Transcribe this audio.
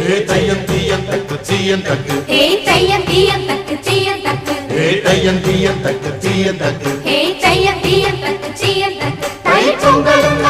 தையம் தீயம் தக்கு சீயம் தக்கு தையம் தீயம் தக்கு சீயம் தக்கு தையம் தீயம் தக்கு சீயம் தக்கு தையம் தீயம் தக்கு சீயம் தக்கு தை பொங்கலும்